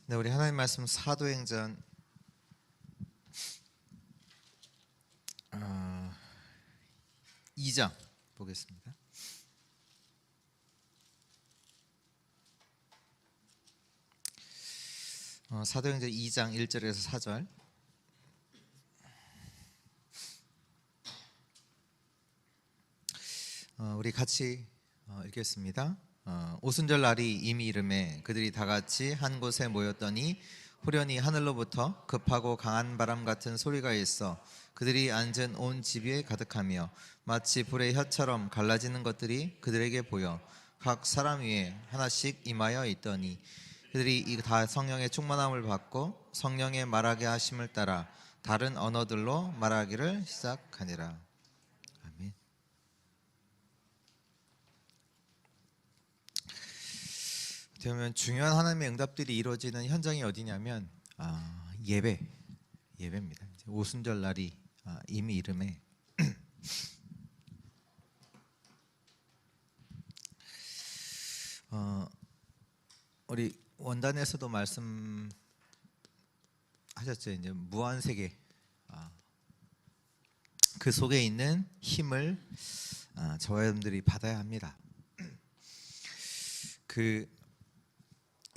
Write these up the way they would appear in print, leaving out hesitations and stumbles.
네, 우리 하나님 말씀 사도행전 2장 보겠습니다. 사도행전 2장 1절에서 4절. 우리 같이 읽겠습니다. 오순절 날이 이미 이르매 그들이 다 같이 한 곳에 모였더니 후련히 하늘로부터 급하고 강한 바람 같은 소리가 있어 그들이 앉은 온 집 위에 가득하며 마치 불의 혀처럼 갈라지는 것들이 그들에게 보여 각 사람 위에 하나씩 임하여 있더니 그들이 다 성령의 충만함을 받고 성령의 말하게 하심을 따라 다른 언어들로 말하기를 시작하니라. 아멘. 그러면 중요한 하나님의 응답들이 이루어지는 현장이 어디냐면 예배입니다. 오순절 날이 이미 이름에 우리 원단에서도 말씀하셨죠. 이제 무한 세계 그 속에 있는 힘을 저와 여러분들이 받아야 합니다. 그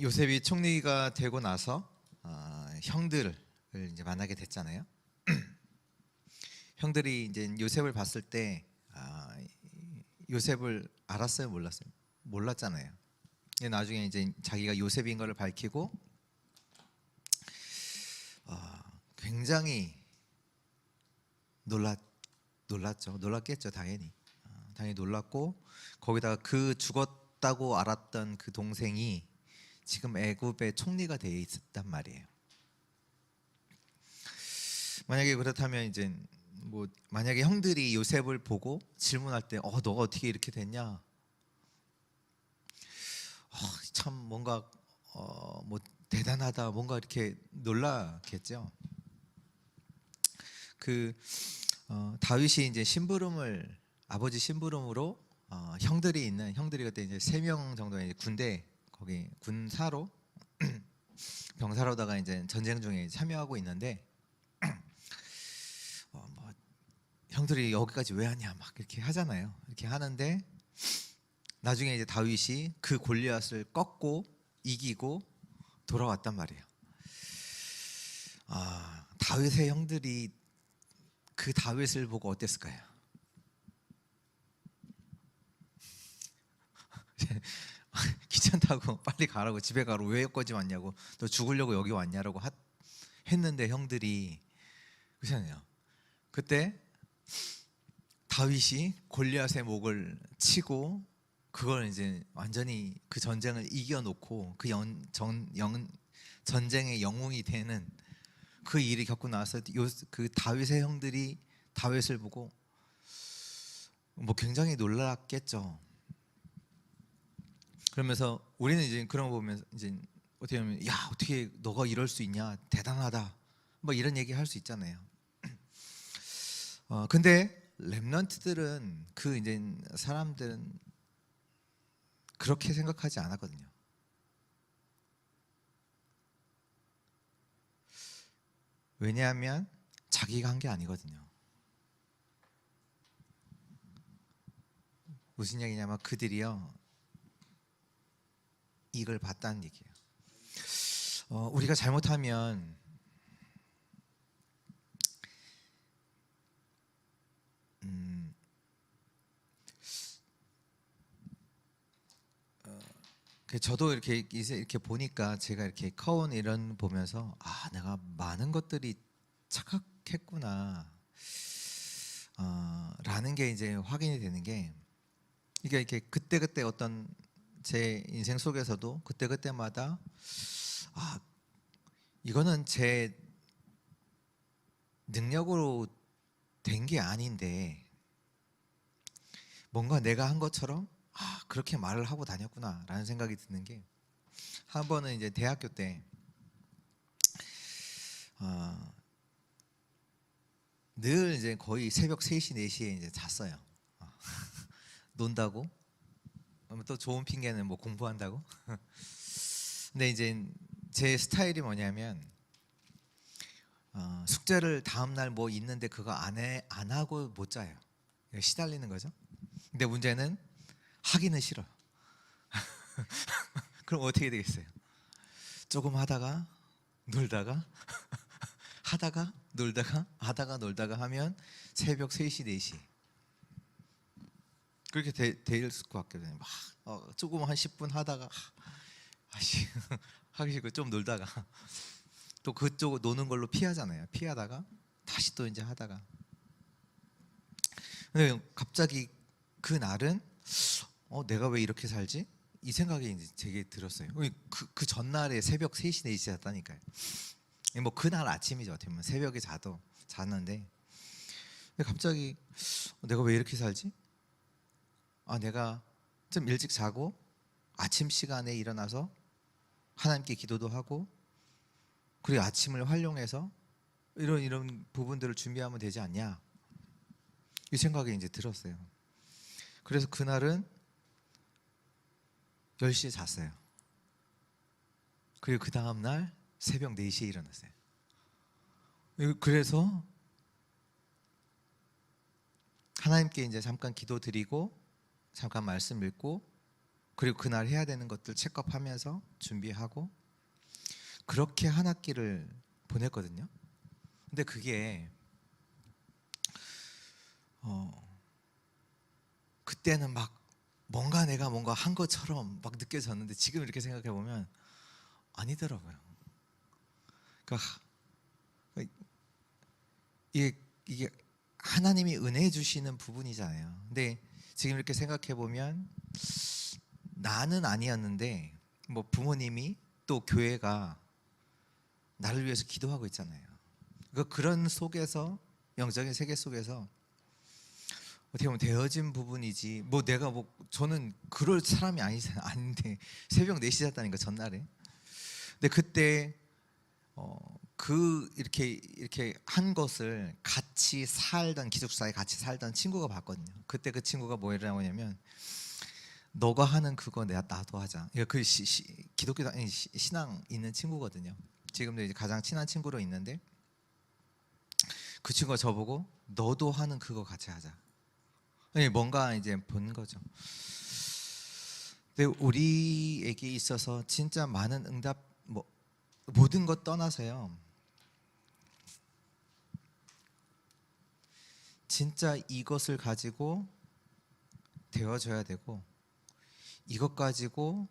요셉이 총리가 되고 나서 형들을 이제 만나게 됐잖아요. 형들이 이제 요셉을 봤을 때 요셉을 알았어요, 몰랐어요? 몰랐잖아요. 나중에 이제 자기가 요셉인 것을 밝히고 굉장히 놀랐겠죠, 당연히. 당연히 놀랐고 거기다가 그 죽었다고 알았던 그 동생이 지금 애굽의 총리가 되어 있었단 말이에요. 만약에 그렇다면 이제 만약에 형들이 요셉을 보고 질문할 때 너가 어떻게 이렇게 됐냐? 참 뭔가 대단하다, 뭔가 이렇게 놀라겠죠. 다윗이 이제 아버지 심부름으로 형들이 그때 이제 3명 정도의 군대 거기 군사로 병사로다가 이제 전쟁 중에 참여하고 있는데 형들이 여기까지 왜 하냐 막 이렇게 하잖아요. 이렇게 하는데 나중에 이제 다윗이 그 골리앗을 꺾고 이기고 돌아왔단 말이에요. 다윗의 형들이 그 다윗을 보고 어땠을까요? 귀찮다고 빨리 가라고, 집에 가라고, 왜 여기까지 왔냐고, 너 죽으려고 여기 왔냐라고 했는데 형들이 그렇잖아요. 그때 다윗이 골리앗의 목을 치고 그걸 이제 완전히 그 전쟁을 이겨놓고 그 전쟁의 영웅이 되는 그 일이 겪고 나서 그 다윗의 형들이 다윗을 보고 굉장히 놀랐겠죠. 그러면서 우리는 이제 그런 거 보면 이제 어떻게 보면 어떻게 너가 이럴 수 있냐, 대단하다, 이런 얘기 할 수 있잖아요. 근데 렘넌트들은 이제 사람들은 그렇게 생각하지 않았거든요. 왜냐하면 자기가 한 게 아니거든요. 무슨 얘기냐면 그들이요 이걸 봤다는 얘기예요. 우리가 잘못하면 저도 이렇게 보니까 제가 이렇게 커온 이런 보면서 내가 많은 것들이 착각했구나 라는 게 이제 확인이 되는 게 이게 이렇게 그때 어떤 제 인생 속에서도 그때마다 이거는 제 능력으로 된 게 아닌데 뭔가 내가 한 것처럼 그렇게 말을 하고 다녔구나 라는 생각이 드는 게, 한 번은 이제 대학교 때 늘 이제 거의 새벽 3시 4시에 이제 잤어요. 논다고, 또 좋은 핑계는 공부한다고. 근데 이제 제 스타일이 뭐냐면 숙제를 다음 날 뭐 있는데 그거 안 하고 못 자요. 시달리는 거죠. 근데 문제는 하기는 싫어요. 그럼 어떻게 되겠어요? 조금 하다가 놀다가 하다가 놀다가 하다가 놀다가 하면 새벽 3시 4시 그렇게 될 수밖에 없어요. 막 조금 한 10분 하다가 아씨 하기 싫고 좀 놀다가 또 그쪽 노는 걸로 피하잖아요. 피하다가 다시 또 이제 하다가 근데 갑자기 그 날은 내가 왜 이렇게 살지? 이 생각이 이제 되게 들었어요. 그 전날에 새벽 3시 4시 잤다니까요. 뭐 그날 아침이죠. 어떻게 보면 새벽에 잤는데 근데 갑자기 내가 왜 이렇게 살지? 내가 좀 일찍 자고 아침 시간에 일어나서 하나님께 기도도 하고 그리고 아침을 활용해서 이런 부분들을 준비하면 되지 않냐 이 생각이 이제 들었어요. 그래서 그날은 10시에 잤어요. 그리고 그 다음날 새벽 4시에 일어났어요. 그래서 하나님께 이제 잠깐 기도 드리고 잠깐 말씀 읽고 그리고 그날 해야 되는 것들 체크업하면서 준비하고 그렇게 한 학기를 보냈거든요. 근데 그게 그때는 막 내가 뭔가 한 것처럼 막 느껴졌는데 지금 이렇게 생각해 보면 아니더라고요. 그러니까 이게 하나님이 은혜 주시는 부분이잖아요. 근데 지금 이렇게 생각해 보면 나는 아니었는데 뭐 부모님이 또 교회가 나를 위해서 기도하고 있잖아요. 그런 속에서 영적인 세계 속에서 어떻게 보면 되어진 부분이지 뭐 내가 저는 그럴 사람이 아닌데 새벽 4시 잤다니까 전날에. 근데 그때 이렇게 한 것을 같이 살던 기숙사에 같이 살던 친구가 봤거든요. 그때 그 친구가 뭐라고 하냐면 너가 하는 그거 나도 하자. 그 기독교 신앙 있는 친구거든요. 지금도 이제 가장 친한 친구로 있는데 그 친구가 저보고 너도 하는 그거 같이 하자. 뭔가 이제 본 거죠. 근데 우리에게 있어서 진짜 많은 응답 모든 것 떠나서요. 진짜 이것을 가지고 되어져야 되고 이것 가지고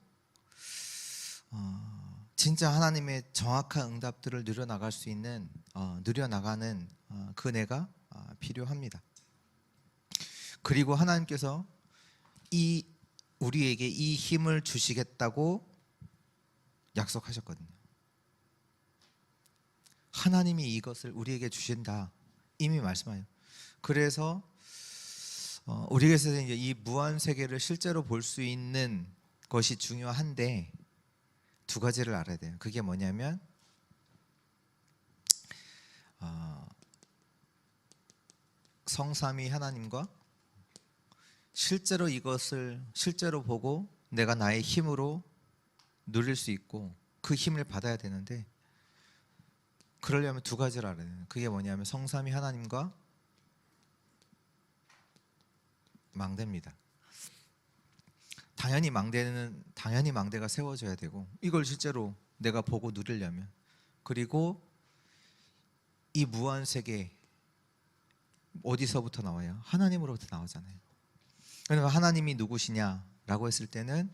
진짜 하나님의 정확한 응답들을 누려나갈 수 있는 누려나가는 그 은혜가 필요합니다. 그리고 하나님께서 우리에게 이 힘을 주시겠다고 약속하셨거든요. 하나님이 이것을 우리에게 주신다 이미 말씀하요. 그래서 우리에게서 이제 이 무한 세계를 실제로 볼 수 있는 것이 중요한데 두 가지를 알아야 돼요. 그게 뭐냐면 성삼위 하나님과 실제로 이것을 실제로 보고 내가 나의 힘으로 누릴 수 있고 그 힘을 받아야 되는데 그러려면 두 가지를 알아야 돼요. 그게 뭐냐면 성삼위 하나님과 망대입니다. 당연히 망대가 세워져야 되고 이걸 실제로 내가 보고 누리려면 그리고 이 무한 세계 어디서부터 나와요? 하나님으로부터 나오잖아요. 그러니까 하나님이 누구시냐라고 했을 때는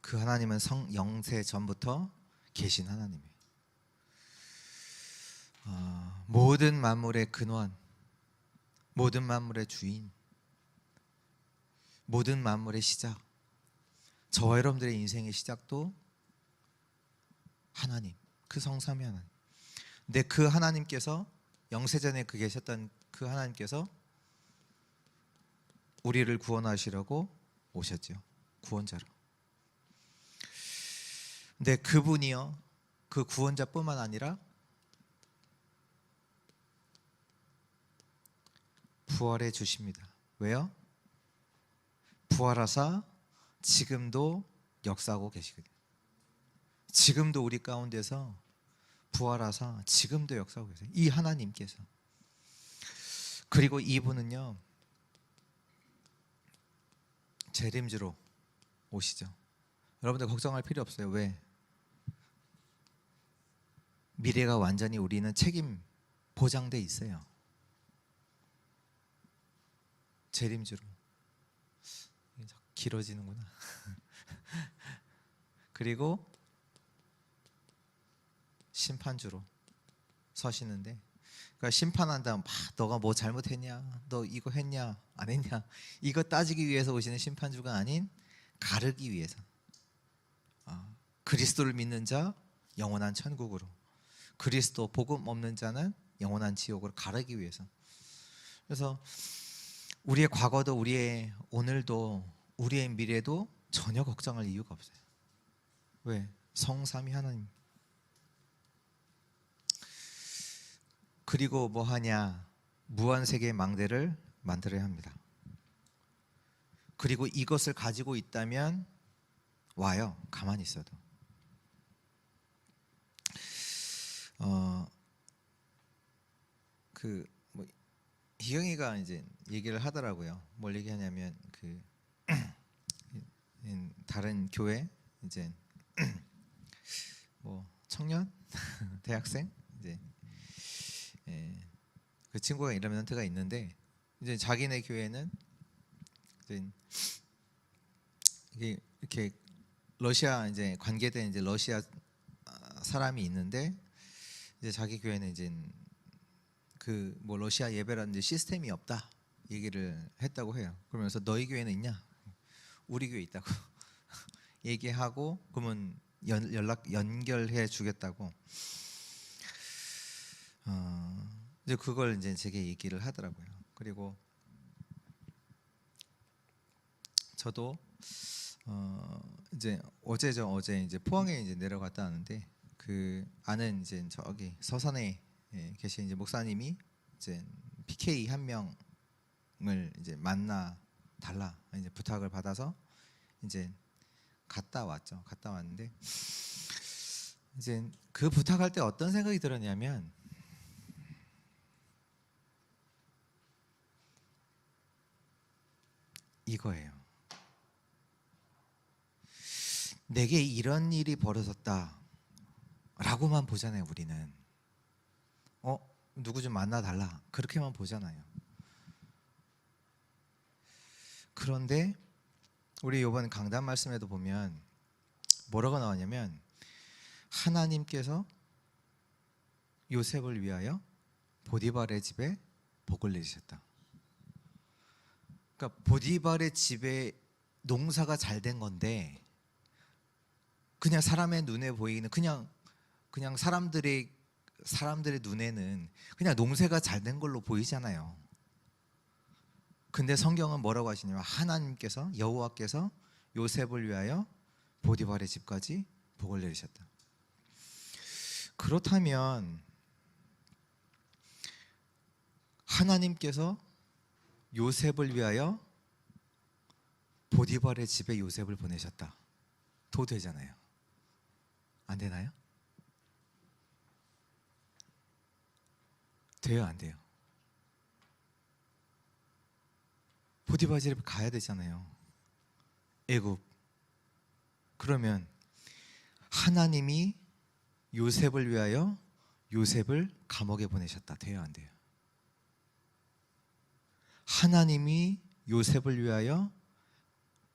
그 하나님은 영세 전부터 계신 하나님이에요. 모든 만물의 근원, 모든 만물의 주인, 모든 만물의 시작, 저와 여러분들의 인생의 시작도 하나님, 그 성삼위 하나님. 근데 그 하나님께서 영세전에 계셨던 그 하나님께서 우리를 구원하시려고 오셨죠. 구원자로. 근데 그분이요, 그 구원자뿐만 아니라 부활해 주십니다. 왜요? 부활하사 지금도 역사하고 계시거든요. 지금도 우리 가운데서 부활하사 지금도 역사하고 계세요. 이 하나님께서. 그리고 이분은요, 재림주로 오시죠. 여러분들 걱정할 필요 없어요. 왜? 미래가 완전히 우리는 책임 보장돼 있어요. 재림주로. 길어지는구나. 그리고 심판주로 서시는데, 그러니까 심판한 다음 너가 뭐 잘못했냐, 너 이거 했냐 안 했냐, 이거 따지기 위해서 오시는 심판주가 아닌 가르기 위해서. 그리스도를 믿는 자 영원한 천국으로, 그리스도 복음 없는 자는 영원한 지옥으로 가르기 위해서. 그래서 우리의 과거도 우리의 오늘도 우리의 미래도 전혀 걱정할 이유가 없어요. 왜? 성삼위 하나님. 그리고 뭐 하냐? 무한세계의 망대를 만들어야 합니다. 그리고 이것을 가지고 있다면 와요. 가만히 있어도. 뭐 희경이가 이제 얘기를 하더라고요. 뭘 얘기하냐면 다른 교회 이제 뭐 청년, 대학생 이제 그 친구가 이런 멘트가 있는데, 이제 자기네 교회는 이제 이렇게 러시아 이제 관계된 이제 러시아 사람이 있는데, 이제 자기 교회는 이제 그 뭐 러시아 예배라는 이제 시스템이 없다 얘기를 했다고 해요. 그러면서 너희 교회는 있냐? 우리 교회 있다고 얘기하고, 그러면 연결해 주겠다고. 이제 그걸 이제 제게 얘기를 하더라고요. 그리고 저도 이제 어제 이제 포항에 이제 내려갔다 왔는데, 그 아는 이제 저기 서산에 계신 이제 목사님이 이제 PK 한 명을 이제 만나 달라 이제 부탁을 받아서 이제 갔다 왔죠. 갔다 왔는데, 이제 그 부탁할 때 어떤 생각이 들었냐면, 이거예요. 내게 이런 일이 벌어졌다 라고만 보잖아요. 우리는 누구 좀 만나달라 그렇게만 보잖아요. 그런데 우리 이번 강단 말씀에도 보면 뭐라고 나오냐면, 하나님께서 요셉을 위하여 보디발의 집에 복을 내리셨다. 그러니까 보디발의 집에 농사가 잘 된 건데, 그냥 사람의 눈에 보이는 그냥 사람들의 눈에는 그냥 농사가 잘 된 걸로 보이잖아요. 근데 성경은 뭐라고 하시냐면, 하나님께서 여호와께서 요셉을 위하여 보디발의 집까지 복을 내리셨다. 그렇다면 하나님께서 요셉을 위하여 보디발의 집에 요셉을 보내셨다. 도 되잖아요. 안 되나요? 돼요, 안 돼요? 보디발 집에 가야 되잖아요. 애굽. 그러면 하나님이 요셉을 위하여 요셉을 감옥에 보내셨다. 돼요, 안 돼요? 하나님이 요셉을 위하여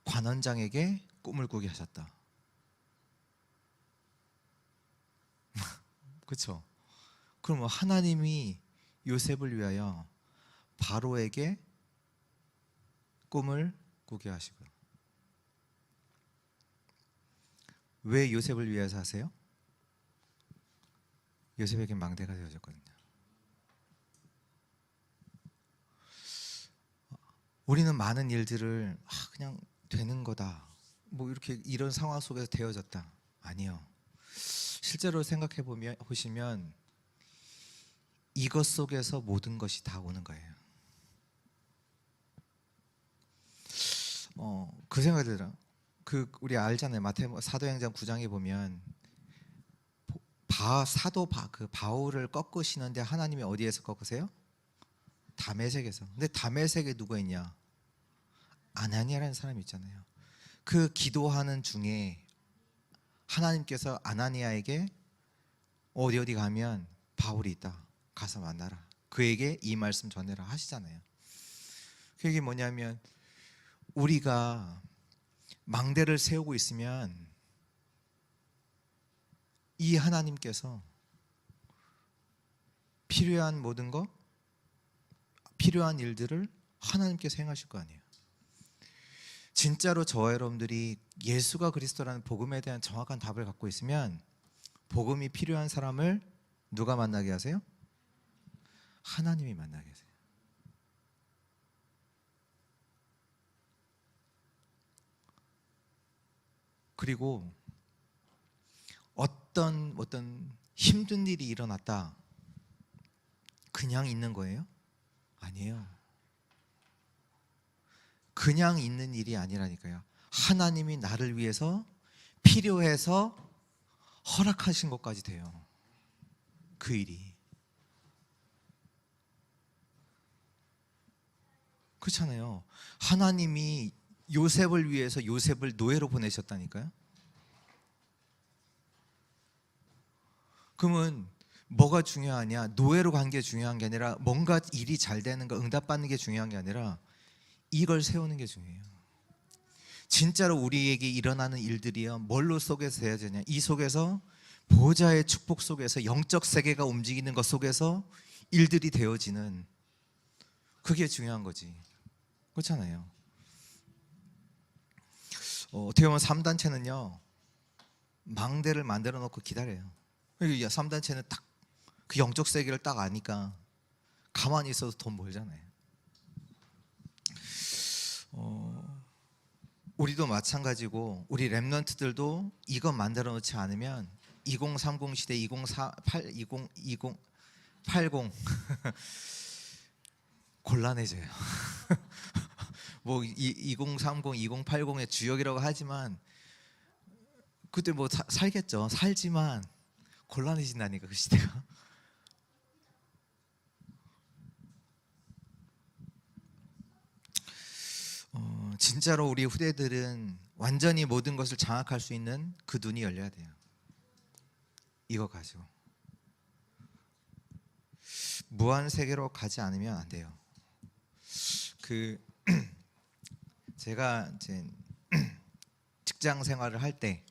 관원장에게 꿈을 꾸게 하셨다. 그렇죠? 그러면 하나님이 요셉을 위하여 바로에게 꿈을 꾸게 하시고요. 왜 요셉을 위해서 하세요? 요셉에게 망대가 되어졌거든요. 우리는 많은 일들을 그냥 되는 거다, 뭐 이렇게 이런 상황 속에서 되어졌다. 아니요. 실제로 생각해 보시면 이것 속에서 모든 것이 다 오는 거예요. 그 생각이 들어요. 그 우리 알잖아요. 사도행전 9장에 보면 그 바울을 꺾으시는데 하나님이 어디에서 꺾으세요? 다메섹에서. 근데 다메섹에 누가 있냐? 아나니아라는 사람이 있잖아요. 그 기도하는 중에 하나님께서 아나니아에게 어디 가면 바울이 있다. 가서 만나라. 그에게 이 말씀 전해라 하시잖아요. 그게 뭐냐면 우리가 망대를 세우고 있으면 이 하나님께서 필요한 모든 거, 필요한 일들을 하나님께서 행하실 거 아니에요. 진짜로 저와 여러분들이 예수가 그리스도라는 복음에 대한 정확한 답을 갖고 있으면 복음이 필요한 사람을 누가 만나게 하세요? 하나님이 만나게 하세요. 그리고 어떤 힘든 일이 일어났다 그냥 있는 거예요? 아니에요. 그냥 있는 일이 아니라니까요. 하나님이 나를 위해서 필요해서 허락하신 것까지 돼요. 그 일이. 그렇잖아요. 하나님이 요셉을 위해서 요셉을 노예로 보내셨다니까요. 그러면 뭐가 중요하냐? 노예로 간 게 중요한 게 아니라 뭔가 일이 잘 되는 거 응답받는 게 중요한 게 아니라 이걸 세우는 게 중요해요. 진짜로 우리에게 일어나는 일들이요 뭘로 속에서 돼야 되냐? 이 속에서 보좌의 축복 속에서 영적 세계가 움직이는 것 속에서 일들이 되어지는 그게 중요한 거지. 그렇잖아요. 어떻게 보면 3단체는요 망대를 만들어 놓고 기다려요. 3단체는 딱 그 영적 세계를 딱 아니까 가만히 있어도 돈 벌잖아요. 우리도 마찬가지고 우리 렘넌트들도 이거 만들어 놓지 않으면 2030 시대 2080 곤란해져요. 뭐 2030, 2080의 주역이라고 하지만 그때 뭐 살겠죠. 살지만 곤란해진다니까 그 시대가. 진짜로 우리 후대들은 완전히 모든 것을 장악할 수 있는 그 눈이 열려야 돼요. 이거 가지고 무한 세계로 가지 않으면 안 돼요. 제가 이제 직장 생활을 할 때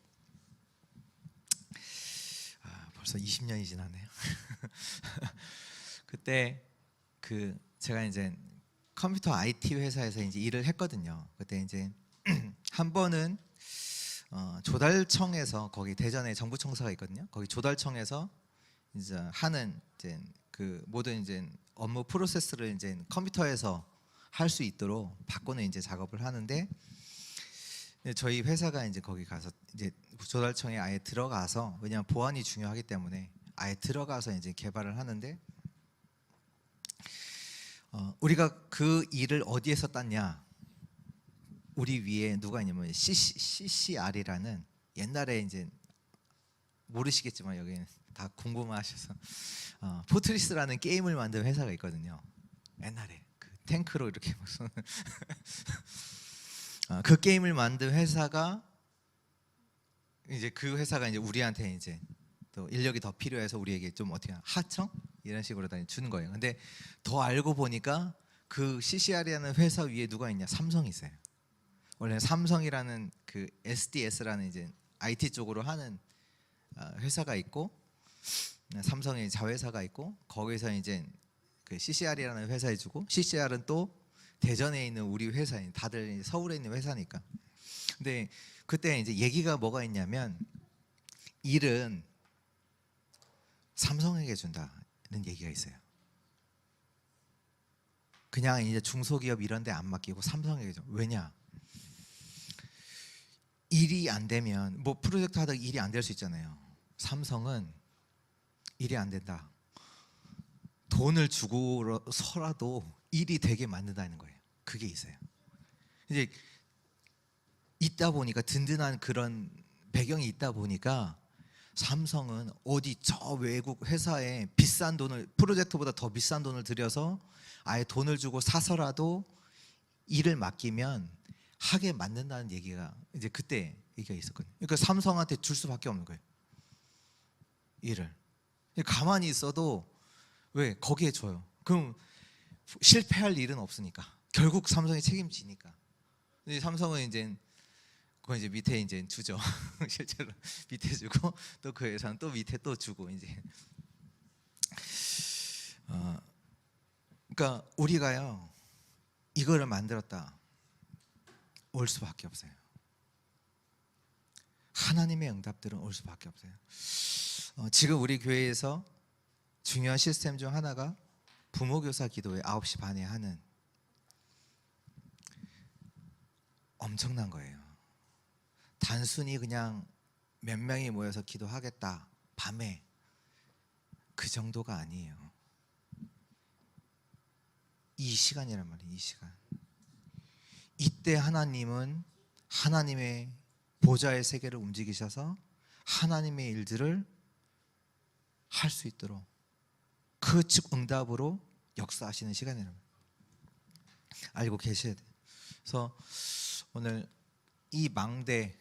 벌써 20년이 지났네요. 그때 제가 이제 컴퓨터 IT 회사에서 이제 일을 했거든요. 그때 이제 한 번은 조달청에서 거기 대전에 정부청사가 있거든요. 거기 조달청에서 이제 하는 이제 그 모든 이제 업무 프로세스를 이제 컴퓨터에서 할 수 있도록 바꾸는 이제 작업을 하는데 저희 회사가 이제 거기 가서 이제 조달청에 아예 들어가서 왜냐하면 보안이 중요하기 때문에 아예 들어가서 이제 개발을 하는데 우리가 그 일을 어디에서 땄냐? 우리 위에 누가 있냐면 CCR이라는 옛날에 이제 모르시겠지만 여기는 다 궁금하셔서 포트리스라는 게임을 만든 회사가 있거든요. 옛날에 그 탱크로 이렇게 막 쏘는 그 게임을 만든 회사가 이제 그 회사가 이제 우리한테 이제 또 인력이 더 필요해서 우리에게 좀 어떻게 하청 이런 식으로 다 주는 거예요. 근데 더 알고 보니까 그 CCR이라는 회사 위에 누가 있냐? 삼성이 있어요. 원래 삼성이라는 그 SDS라는 이제 IT 쪽으로 하는 회사가 있고 삼성의 자회사가 있고 거기서 이제 그 CCR이라는 회사에 주고 CCR은 또 대전에 있는 우리 회사인 다들 서울에 있는 회사니까. 근데 그때 이제 얘기가 뭐가 있냐면 일은 삼성에게 준다는 얘기가 있어요. 그냥 이제 중소기업 이런 데 안 맡기고 삼성에게 줘. 왜냐? 일이 안 되면 뭐 프로젝트 하다가 일이 안 될 수 있잖아요. 삼성은 일이 안 된다. 돈을 주고서라도 일이 되게 만든다는 거예요. 그게 있어요. 이제 있다 보니까, 든든한 그런 배경이 있다 보니까 삼성은 어디 저 외국 회사에 비싼 돈을, 프로젝트보다 더 비싼 돈을 들여서 아예 돈을 주고 사서라도 일을 맡기면 하게 만든다는 얘기가 이제 그때 얘기가 있었거든요. 그러니까 삼성한테 줄 수밖에 없는 거예요, 일을. 가만히 있어도 왜 거기에 줘요? 그럼 실패할 일은 없으니까 결국 삼성이 책임지니까. 근데 삼성은 이제 그건 이제 밑에 이제 주죠. 실제로 밑에 주고 또 그 회사는 또 밑에 또 주고 이제. 그러니까 우리가요 이거를 만들었다 올 수밖에 없어요. 하나님의 응답들은 올 수밖에 없어요. 지금 우리 교회에서 중요한 시스템 중 하나가 부모교사 기도회 9시 반에 하는, 엄청난 거예요. 단순히 그냥 몇 명이 모여서 기도하겠다 밤에, 그 정도가 아니에요. 이 시간이란 말이에요. 이 시간. 이때 하나님은 하나님의 보좌의 세계를 움직이셔서 하나님의 일들을 할 수 있도록 그 즉 응답으로 역사하시는 시간이라는 걸 알고 계셔야 돼요. 그래서 오늘 이 망대의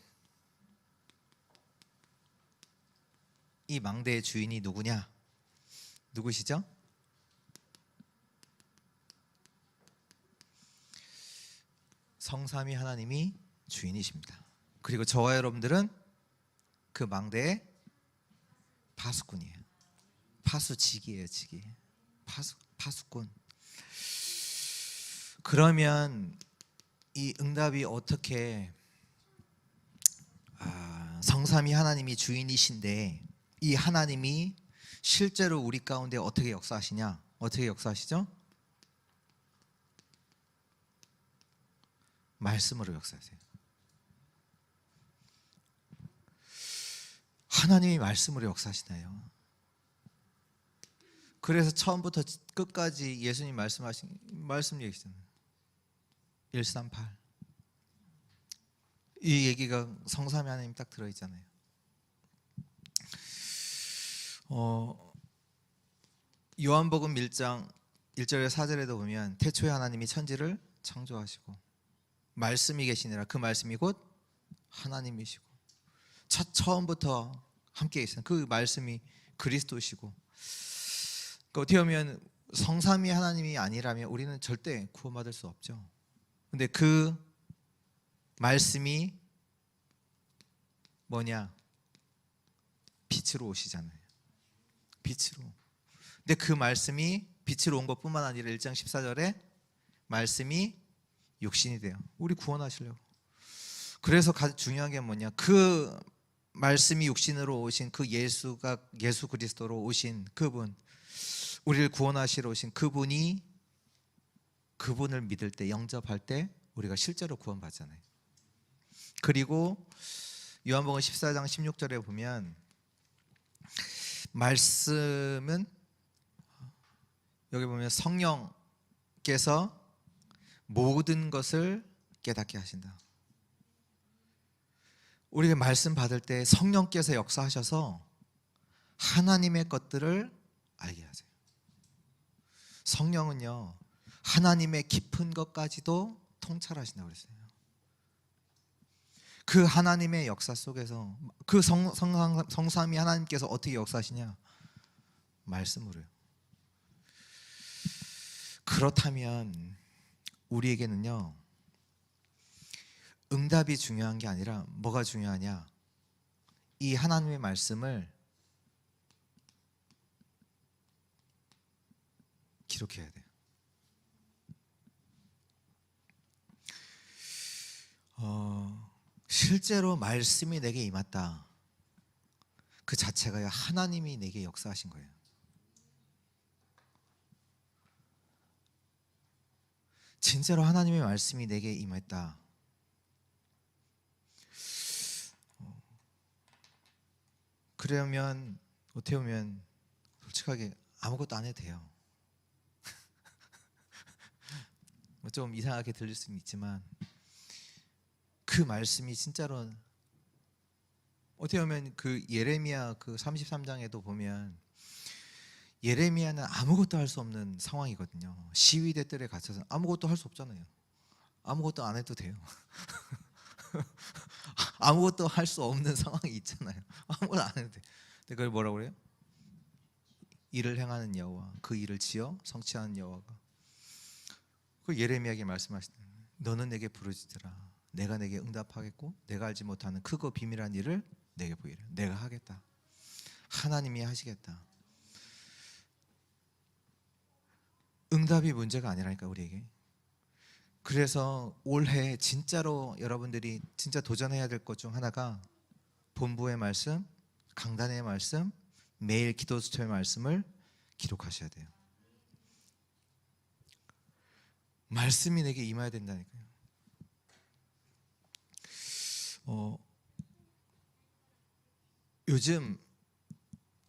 주인이 누구냐? 누구시죠? 성삼위 하나님이 주인이십니다. 그리고 저와 여러분들은 그 망대의 파수꾼이에요. 파수직이에요. 직이. 파수꾼. 그러면 이 응답이 어떻게, 성삼위 하나님이 주인이신데 이 하나님이 실제로 우리 가운데 어떻게 역사하시냐? 어떻게 역사하시죠? 말씀으로 역사하세요. 하나님이 말씀으로 역사하시나요? 그래서 처음부터 끝까지 예수님 말씀하신 말씀 얘기잖아요. 138. 이 얘기가 성삼위 하나님 딱 들어있잖아요. 요한복음 1장 1절에 4절에도 보면 태초에 하나님이 천지를 창조하시고 말씀이 계시니라. 그 말씀이 곧 하나님이시고 처음부터 함께 계시는 그 말씀이 그리스도시고. 그러니까 어떻게 보면 성삼위 하나님이 아니라면 우리는 절대 구원받을 수 없죠. 근데 그 말씀이 뭐냐? 빛으로 오시잖아요. 빛으로. 근데 그 말씀이 빛으로 온 것뿐만 아니라 1장 14절에 말씀이 육신이 돼요. 우리 구원하시려고. 그래서 가장 중요한 게 뭐냐? 그 말씀이 육신으로 오신 그 예수 그리스도로 오신 그분, 우리를 구원하시러 오신 그분을 믿을 때, 영접할 때 우리가 실제로 구원받잖아요. 그리고 요한복음 14장 16절에 보면 말씀은, 여기 보면 성령께서 모든 것을 깨닫게 하신다. 우리가 말씀 받을 때 성령께서 역사하셔서 하나님의 것들을 알게 하세요. 성령은요 하나님의 깊은 것까지도 통찰하신다고 그랬어요. 그 하나님의 역사 속에서 그 성삼위 하나님께서 어떻게 역사하시냐? 말씀으로요. 그렇다면 우리에게는요 응답이 중요한 게 아니라 뭐가 중요하냐? 이 하나님의 말씀을 기록해야 돼요. 실제로 말씀이 내게 임했다. 그 자체가 하나님이 내게 역사하신 거예요. 진짜로 하나님의 말씀이 내게 임했다. 그러면 어떻게 보면 솔직하게 아무것도 안 해도 돼요. 좀 이상하게 들릴 수는 있지만 그 말씀이 진짜로 어떻게 보면 그 예레미야 그 33장에도 보면 예레미야는 아무것도 할 수 없는 상황이거든요. 시위대 뜰에 갇혀서 아무것도 할 수 없잖아요. 아무것도 안 해도 돼요. 아무것도 할 수 없는 상황이 있잖아요. 아무것도 안 해도 돼. 근데 그걸 뭐라고 그래요? 일을 행하는 여호와, 그 일을 지어 성취하는 여호와가. 그 예레미야에게 말씀하시되 너는 내게 부르짖으라. 내가 내게 응답하겠고 내가 알지 못하는 크고 비밀한 일을 내게 보이라. 내가 하겠다. 하나님이 하시겠다. 응답이 문제가 아니라니까 우리에게. 그래서 올해 진짜로 여러분들이 진짜 도전해야 될 것 중 하나가 본부의 말씀, 강단의 말씀, 매일 기도 수첩의 말씀을 기록하셔야 돼요. 말씀이 내게 임해야 된다니까요. 요즘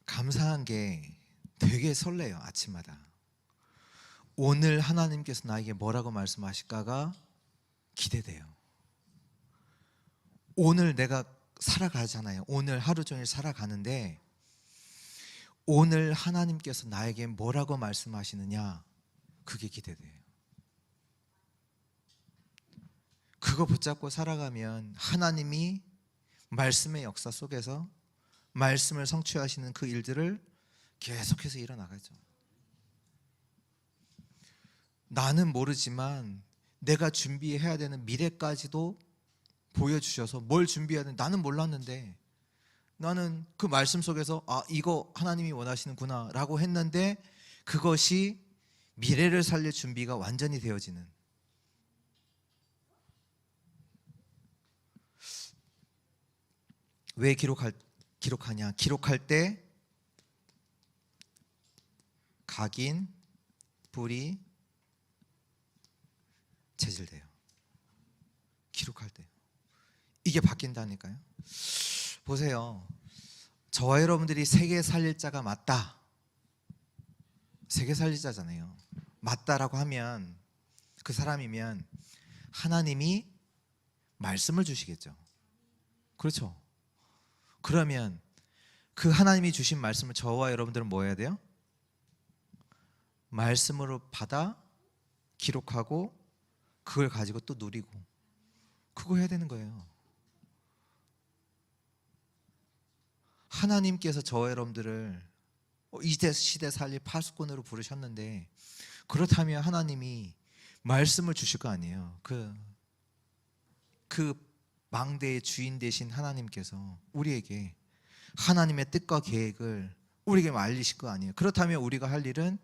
감사한 게 되게 설레요. 아침마다 오늘 하나님께서 나에게 뭐라고 말씀하실까가 기대돼요. 오늘 내가 살아가잖아요. 오늘 하루 종일 살아가는데 오늘 하나님께서 나에게 뭐라고 말씀하시느냐, 그게 기대돼요. 그거 붙잡고 살아가면 하나님이 말씀의 역사 속에서 말씀을 성취하시는 그 일들을 계속해서 일어나가죠. 나는 모르지만 내가 준비해야 되는 미래까지도 보여주셔서 뭘 준비해야 되는지 나는 몰랐는데 나는 그 말씀 속에서 이거 하나님이 원하시는구나 라고 했는데 그것이 미래를 살릴 준비가 완전히 되어지는. 왜 기록하냐? 기록할 때 각인, 뿌리, 체질돼요. 기록할 때 이게 바뀐다니까요. 보세요. 저와 여러분들이 세계 살릴 자가 맞다. 세계 살릴 자잖아요. 맞다라고 하면 그 사람이면 하나님이 말씀을 주시겠죠. 그렇죠. 그러면 그 하나님이 주신 말씀을 저와 여러분들은 뭐 해야 돼요? 말씀으로 받아 기록하고 그걸 가지고 또 누리고 그거 해야 되는 거예요. 하나님께서 저와 여러분들을 이 시대 살릴 파수꾼으로 부르셨는데 그렇다면 하나님이 말씀을 주실 거 아니에요. 그 망대의 주인 되신 하나님께서 우리에게 하나님의 뜻과 계획을 우리에게 알리실 거 아니에요. 그렇다면 우리가 할 일은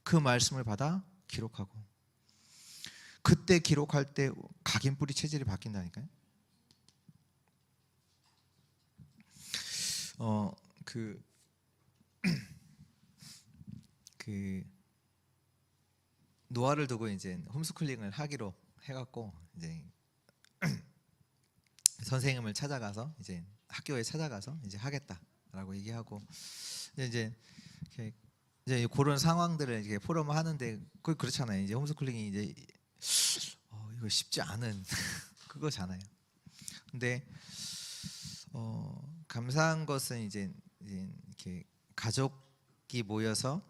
그 말씀을 받아 기록하고, 그때 기록할 때 각인 뿌리 체질이 바뀐다니까요. 노아를 두고 이제 홈스쿨링을 하기로 해갖고 이제 선생님을 찾아가서 이제 학교에 찾아가서 이제 하겠다라고 얘기하고 이제 그런 상황들을 이제 포럼을 하는데 그렇잖아요. 이제 홈스쿨링이 이제 이거 쉽지 않은 그거잖아요. 근데 감사한 것은 이제 이렇게 가족이 모여서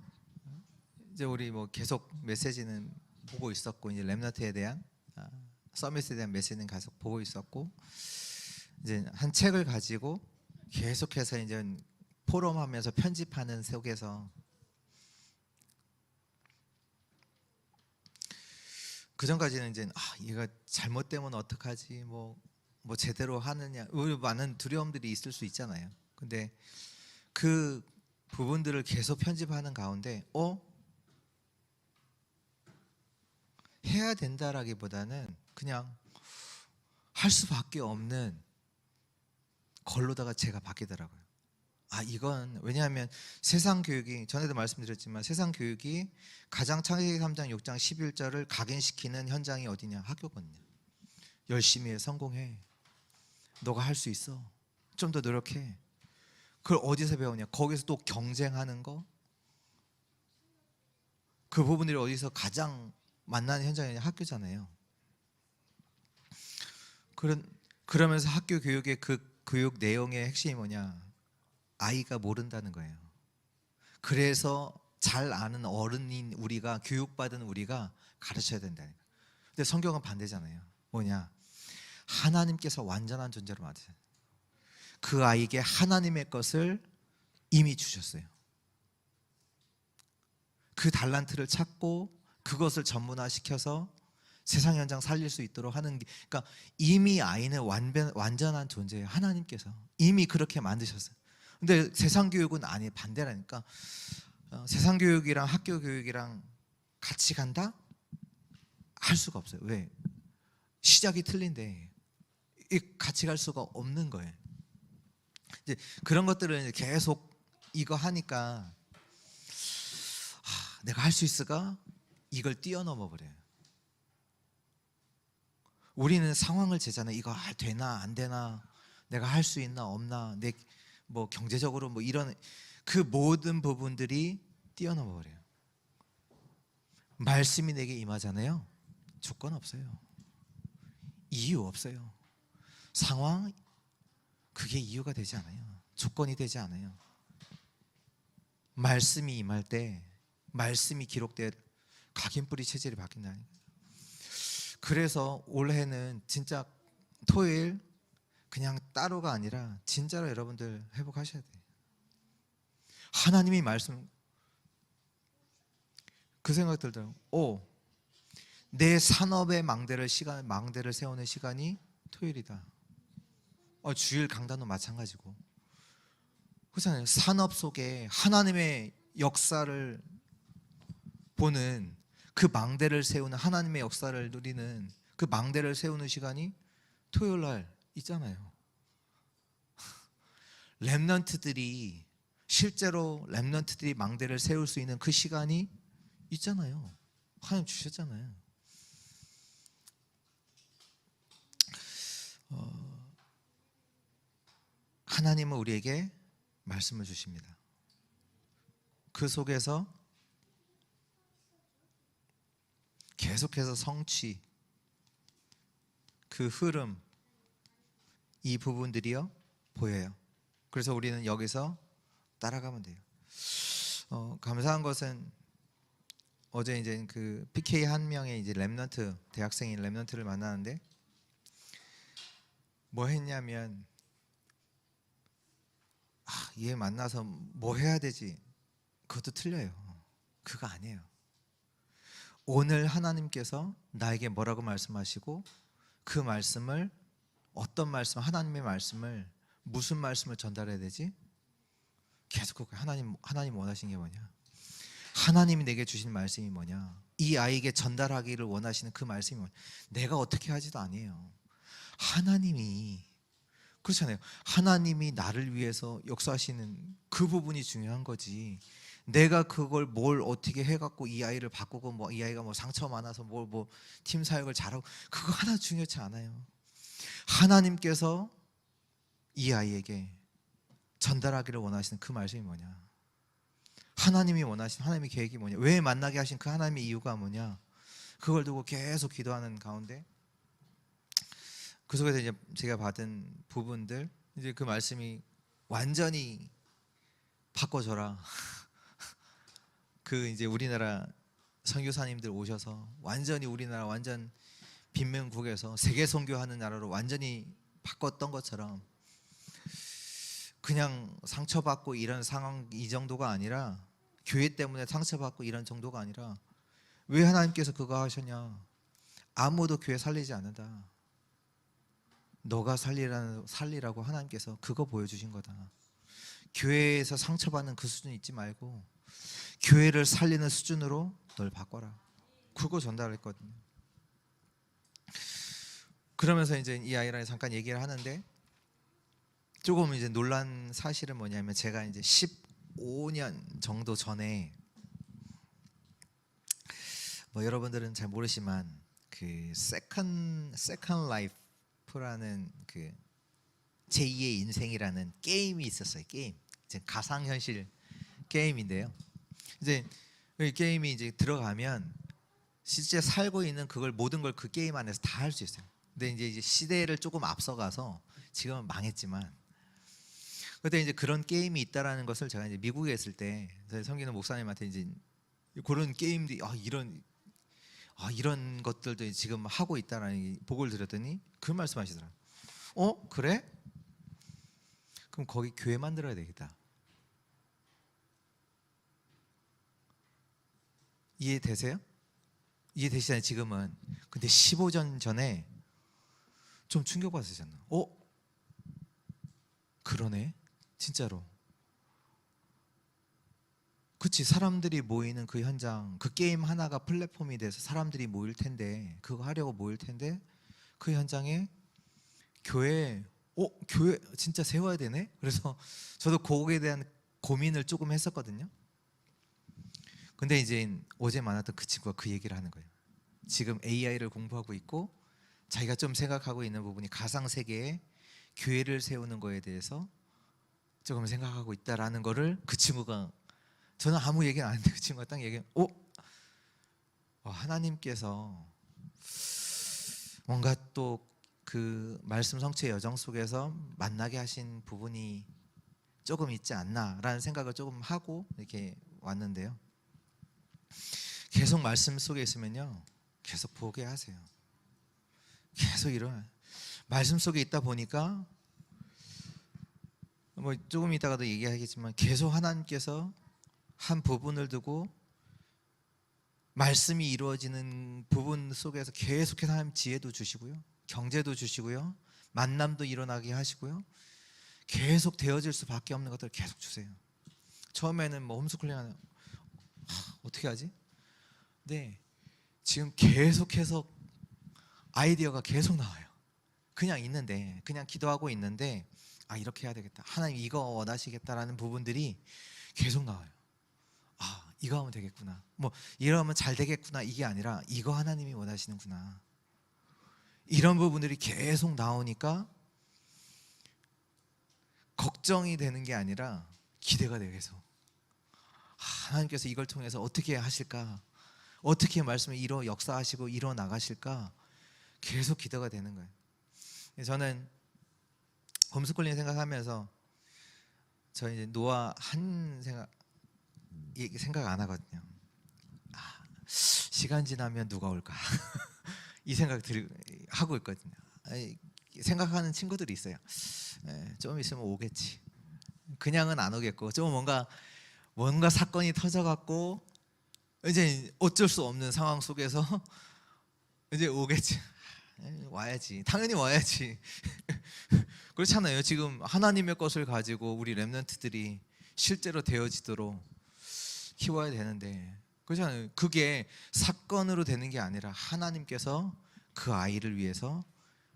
이제 우리 뭐 계속 메시지는 보고 있었고 이제 렘넌트에 대한 서밋에 대한 메시지는 계속 보고 있었고 이제 한 책을 가지고 계속해서 이제 포럼하면서 편집하는 속에서 그 전까지는 이제 얘가 잘못되면 어떡하지 뭐 제대로 하느냐 많은 두려움들이 있을 수 있잖아요. 근데 그 부분들을 계속 편집하는 가운데 해야 된다라기보다는 그냥 할 수밖에 없는 걸로다가 제가 바뀌더라고요. 이건 왜냐하면 세상 교육이 전에도 말씀드렸지만 세상 교육이 가장 창세기 3장 6장 11절을 각인시키는 현장이 어디냐? 학교거든요. 열심히 해, 성공해. 너가 할 수 있어. 좀 더 노력해. 그걸 어디서 배우냐? 거기서 또 경쟁하는 거. 그 부분들이 어디서 가장 만나는 현장이 학교잖아요. 그러면서 학교 교육의 그 교육 내용의 핵심이 뭐냐? 아이가 모른다는 거예요. 그래서 잘 아는 어른인 우리가, 교육받은 우리가 가르쳐야 된다는 거예요. 근데 성경은 반대잖아요. 뭐냐? 하나님께서 완전한 존재로 만드셨어요. 그 아이에게 하나님의 것을 이미 주셨어요. 그 달란트를 찾고 그것을 전문화시켜서 세상 현장 살릴 수 있도록 하는 게, 그러니까 이미 아이는 완전한 존재예요. 하나님께서 이미 그렇게 만드셨어요. 근데 세상 교육은 아니, 반대라니까. 세상 교육이랑 학교 교육이랑 같이 간다? 할 수가 없어요. 왜? 시작이 틀린데 같이 갈 수가 없는 거예요. 이제 그런 것들을 계속 이거 하니까 내가 할 수 있을까? 이걸 뛰어넘어 버려요. 우리는 상황을 재잖아요. 이거 되나 안 되나, 내가 할 수 있나 없나, 내 뭐 경제적으로 뭐 이런 그 모든 부분들이 뛰어넘어 버려요. 말씀이 내게 임하잖아요. 조건 없어요. 이유 없어요. 상황, 그게 이유가 되지 않아요. 조건이 되지 않아요. 말씀이 임할 때, 말씀이 기록될 각인뿌리 체질이 바뀐다. 그래서 올해는 진짜 토요일 그냥 따로가 아니라 진짜로 여러분들 회복하셔야 돼요. 하나님이 말씀, 그 생각 들더라고요. 내 산업의 망대를 세우는 시간이 토요일이다. 주일 강단도 마찬가지고. 그렇잖아요. 산업 속에 하나님의 역사를 보는, 그 망대를 세우는, 하나님의 역사를 누리는 그 망대를 세우는 시간이 토요일 날 있잖아요. 렘넌트들이, 실제로 렘넌트들이 망대를 세울 수 있는 그 시간이 있잖아요. 하나님 주셨잖아요. 하나님은 우리에게 말씀을 주십니다. 그 속에서 계속해서 성취, 그 흐름, 이 부분들이요 보여요. 그래서 우리는 여기서 따라가면 돼요. 감사한 것은 어제 이제 그 PK 한 명의 이제 렘넌트, 대학생인 렘넌트를 만나는데 뭐 했냐면, 얘 만나서 뭐 해야 되지? 그것도 틀려요. 그거 아니에요. 오늘 하나님께서 나에게 뭐라고 말씀하시고, 그 말씀을, 어떤 말씀, 하나님의 말씀을, 무슨 말씀을 전달해야 되지? 계속 하나님 원하시는 게 뭐냐? 하나님이 내게 주신 말씀이 뭐냐? 이 아이에게 전달하기를 원하시는 그 말씀이 뭐냐? 내가 어떻게 하지도 아니에요. 하나님이, 그렇잖아요. 하나님이 나를 위해서 역사하시는 그 부분이 중요한 거지. 내가 그걸 뭘 어떻게 해갖고 이 아이를 바꾸고, 뭐 이 아이가 뭐 상처 많아서 뭐 팀 사역을 잘하고, 그거 하나 중요치 않아요. 하나님께서 이 아이에게 전달하기를 원하시는 그 말씀이 뭐냐? 하나님이 원하시는 하나님의 계획이 뭐냐? 왜 만나게 하신 그 하나님의 이유가 뭐냐? 그걸 두고 계속 기도하는 가운데, 그 속에서 이제 제가 받은 부분들, 이제 그 말씀이 완전히 바꿔줘라. 그 이제 우리나라 선교사님들 오셔서 완전히 우리나라 완전 빈민국에서 세계 선교하는 나라로 완전히 바꿨던 것처럼, 그냥 상처받고 이런 상황 이 정도가 아니라, 교회 때문에 상처받고 이런 정도가 아니라, 왜 하나님께서 그거 하셨냐? 아무도 교회 살리지 않는다. 너가 살리라고 하나님께서 그거 보여주신 거다. 교회에서 상처받는 그 수준 잊지 말고 교회를 살리는 수준으로 널 바꿔라. 그거 전달했거든요. 그러면서 이제 이 아이랑 잠깐 얘기를 하는데, 조금 이제 놀란 사실은 뭐냐면, 제가 이제 15년 정도 전에, 뭐 여러분들은 잘 모르지만 그 세컨 라이프라는 그 제2의 인생이라는 게임이 있었어요. 게임, 이제 가상현실 게임인데요. 이제 이 게임이 이제 들어가면 실제 살고 있는 그걸, 모든 걸 그 게임 안에서 다 할 수 있어요. 근데 이제 시대를 조금 앞서가서 지금은 망했지만, 그때 이제 그런 게임이 있다라는 것을 제가 이제 미국에 있을 때 저희 섬기는 목사님한테 이제 그런 게임들이 이런 것들도 지금 하고 있다라는 보고를 드렸더니 그 말씀하시더라고요. 그래? 그럼 거기 교회 만들어야 되겠다. 이해되세요? 이해되시잖아요 지금은. 근데 15년 전에 좀 충격받으셨나? 그러네 진짜로. 그치, 사람들이 모이는 그 현장, 그 게임 하나가 플랫폼이 돼서 사람들이 모일 텐데, 그거 하려고 모일 텐데, 그 현장에 교회 진짜 세워야 되네? 그래서 저도 거기에 대한 고민을 조금 했었거든요. 근데 이제 어제 만났던 그 친구가 그 얘기를 하는 거예요. 지금 AI를 공부하고 있고 자기가 좀 생각하고 있는 부분이 가상세계에 교회를 세우는 거에 대해서 조금 생각하고 있다라는 거를 그 친구가, 저는 아무 얘기는 안 했는데 그 친구가 딱 얘기해. 하나님께서 뭔가 또 그 말씀 성취의 여정 속에서 만나게 하신 부분이 조금 있지 않나라는 생각을 조금 하고 이렇게 왔는데요. 계속 말씀 속에 있으면요, 계속 보게 하세요. 계속 이런 말씀 속에 있다 보니까 뭐 조금 이따가도 얘기하겠지만 계속 하나님께서 한 부분을 두고 말씀이 이루어지는 부분 속에서 계속해서 하나님 지혜도 주시고요, 경제도 주시고요, 만남도 일어나게 하시고요, 계속 되어질 수밖에 없는 것들을 계속 주세요. 처음에는 뭐 홈스쿨링 하는 어떻게 하지? 네, 지금 계속해서 아이디어가 계속 나와요. 그냥 있는데, 그냥 기도하고 있는데 이렇게 해야 되겠다, 하나님 이거 원하시겠다라는 부분들이 계속 나와요. 이거 하면 되겠구나, 뭐 이러면 잘 되겠구나, 이게 아니라 이거 하나님이 원하시는구나, 이런 부분들이 계속 나오니까 걱정이 되는 게 아니라 기대가 돼요. 계속 하나님께서 이걸 통해서 어떻게 하실까, 어떻게 말씀을 역사하시고 이뤄 나가실까, 계속 기대가 되는 거예요. 저는 홈스쿨링 생각하면서 저 이제 노아 한 생각 안 하거든요. 시간 지나면 누가 올까 이 생각 하고 있거든요. 생각하는 친구들이 있어요. 좀 있으면 오겠지. 그냥은 안 오겠고, 좀 뭔가 사건이 터져갖고 이제 어쩔 수 없는 상황 속에서 이제 오겠지. 와야지, 당연히 와야지. 그렇잖아요. 지금 하나님의 것을 가지고 우리 렘넌트들이 실제로 되어지도록 키워야 되는데, 그렇잖아요. 그게 사건으로 되는 게 아니라 하나님께서 그 아이를 위해서